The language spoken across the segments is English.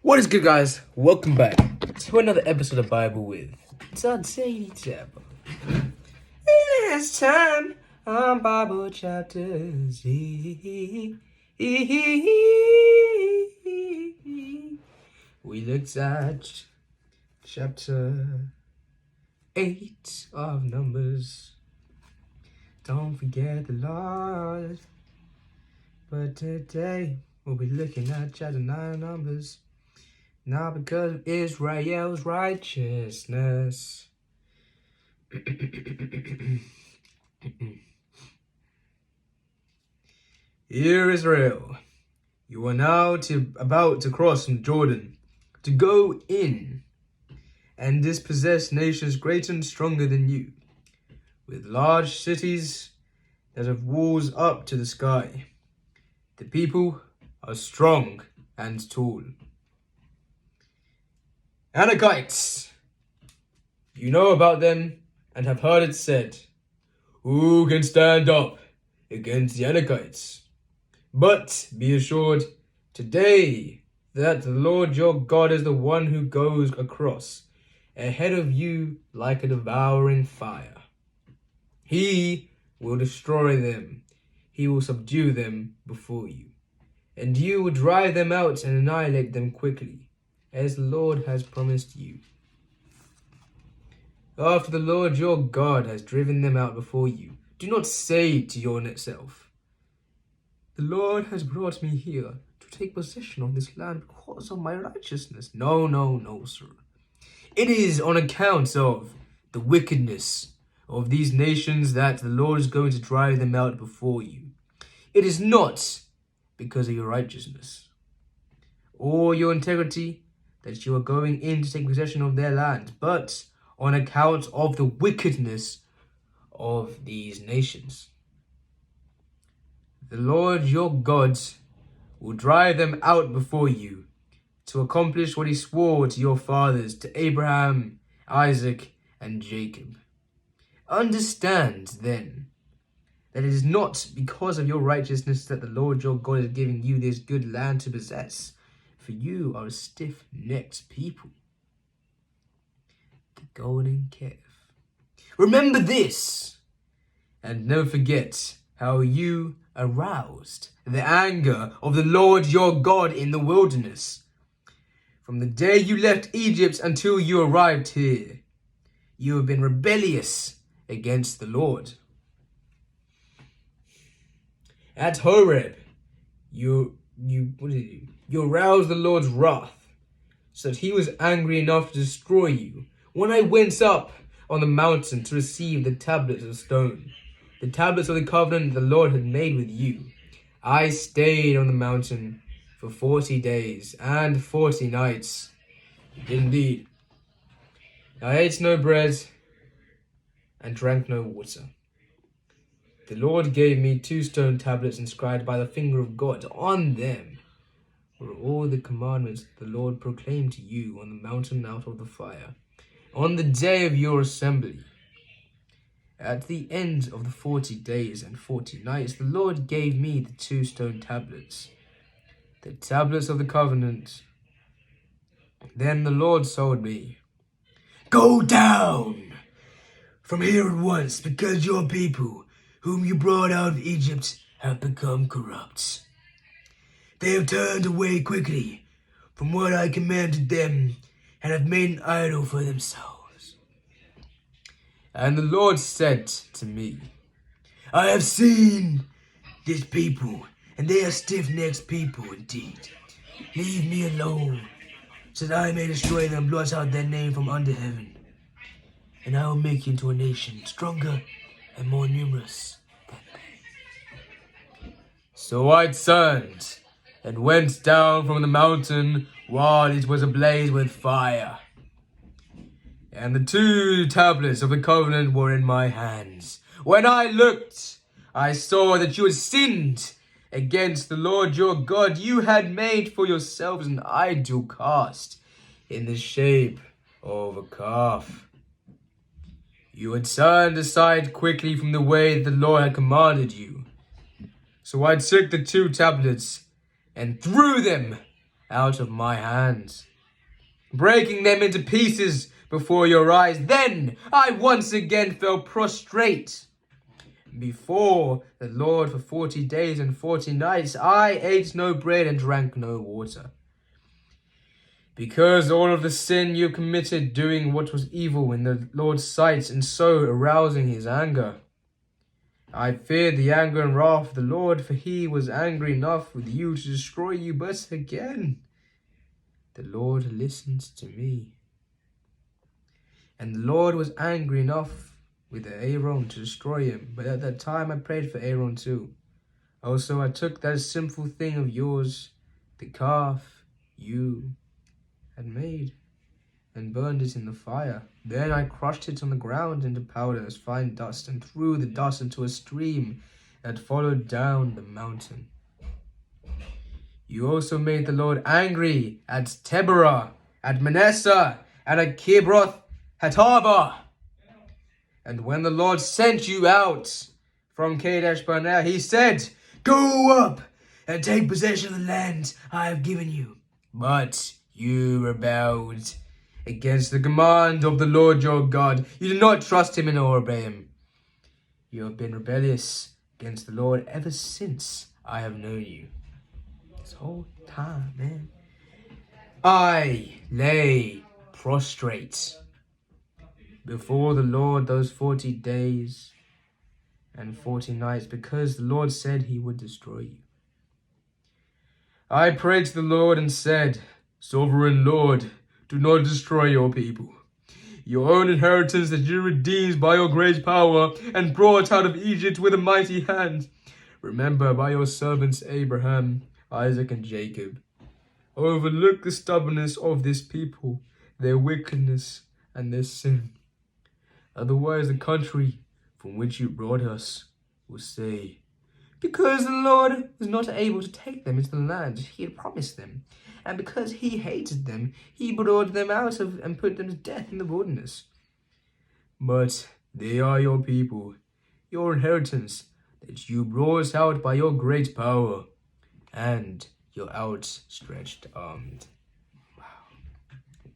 What is good, guys? Welcome back to another episode of Bible with Daily Table. It's time on Bible chapters. We looked at chapter 8 of Numbers. Don't forget the Lord. But today we'll be looking at chapter 9 of Numbers. Not because of Israel's righteousness. Hear Israel, you are now about to cross from Jordan to go in and dispossess nations greater and stronger than you, with large cities that have walls up to the sky. The people are strong and tall. Anakites, you know about them and have heard it said, who can stand up against the Anakites? But be assured today that the Lord your God is the one who goes across ahead of you like a devouring fire. He will destroy them. He will subdue them before you, and you will drive them out and annihilate them quickly, as the Lord has promised you. After the Lord your God has driven them out before you, do not say to yourself, the Lord has brought me here to take possession of this land because of my righteousness. No, sir. It is on account of the wickedness of these nations that the Lord is going to drive them out before you. It is not because of your righteousness or your integrity that you are going in to take possession of their land, but on account of the wickedness of these nations. The Lord your God will drive them out before you to accomplish what he swore to your fathers, to Abraham, Isaac, and Jacob. Understand, then, that it is not because of your righteousness that the Lord your God is giving you this good land to possess, for you are a stiff-necked people. The golden calf. Remember this, and never forget how you aroused the anger of the Lord your God in the wilderness. From the day you left Egypt until you arrived here, you have been rebellious against the Lord. At Horeb, you aroused the Lord's wrath, so that he was angry enough to destroy you. When I went up on the mountain to receive the tablets of stone, the tablets of the covenant the Lord had made with you, I stayed on the mountain for 40 days and 40 nights. Indeed, I ate no bread and drank no water. The Lord gave me 2 stone tablets inscribed by the finger of God. On them were all the commandments the Lord proclaimed to you on the mountain out of the fire, on the day of your assembly. At the end of the 40 days and 40 nights, the Lord gave me the 2 stone tablets, the tablets of the covenant. Then the Lord told me, go down from here at once, because your people, whom you brought out of Egypt, have become corrupt. They have turned away quickly from what I commanded them, and have made an idol for themselves. And the Lord said to me, I have seen this people, and they are stiff-necked people indeed. Leave me alone, so that I may destroy them and blot out their name from under heaven. And I will make you into a nation stronger and more numerous than they. So I turned and went down from the mountain while it was ablaze with fire. And the 2 tablets of the covenant were in my hands. When I looked, I saw that you had sinned against the Lord your God. You had made for yourselves an idol cast in the shape of a calf. You had turned aside quickly from the way that the Lord had commanded you. So I took the 2 tablets and threw them out of my hands, breaking them into pieces before your eyes. Then I once again fell prostrate before the Lord for 40 days and 40 nights. I ate no bread and drank no water, because all of the sin you committed doing what was evil in the Lord's sight, and so arousing his anger. I feared the anger and wrath of the Lord, for he was angry enough with you to destroy you. But again, the Lord listened to me. And the Lord was angry enough with Aaron to destroy him. But at that time I prayed for Aaron too. Also I took that sinful thing of yours, the calf you had made, and burned it in the fire. Then I crushed it on the ground into powder as fine dust, and threw the dust into a stream that followed down the mountain. You also made the Lord angry at Teberah, at Manasseh, and at Kibroth Hattaavah. And when the Lord sent you out from Kadesh Barnea, he said, "Go up and take possession of the land I have given you." But you rebelled against the command of the Lord your God. You did not trust him and obey him. You have been rebellious against the Lord ever since I have known you. This whole time, man. I lay prostrate before the Lord those 40 days and 40 nights, because the Lord said he would destroy you. I prayed to the Lord and said, "Sovereign Lord, do not destroy your people, your own inheritance that you redeemed by your great power and brought out of Egypt with a mighty hand. Remember by your servants Abraham, Isaac, and Jacob. Overlook the stubbornness of this people, their wickedness, and their sin. Otherwise the country from which you brought us will say, because the Lord was not able to take them into the land he had promised them, and because he hated them, he brought them out of and put them to death in the wilderness. But they are your people, your inheritance, that you brought out by your great power and your outstretched arm." Wow.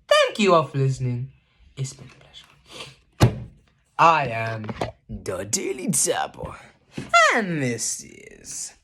Thank you all for listening. It's been a pleasure. I am the Daily Tapper, and this is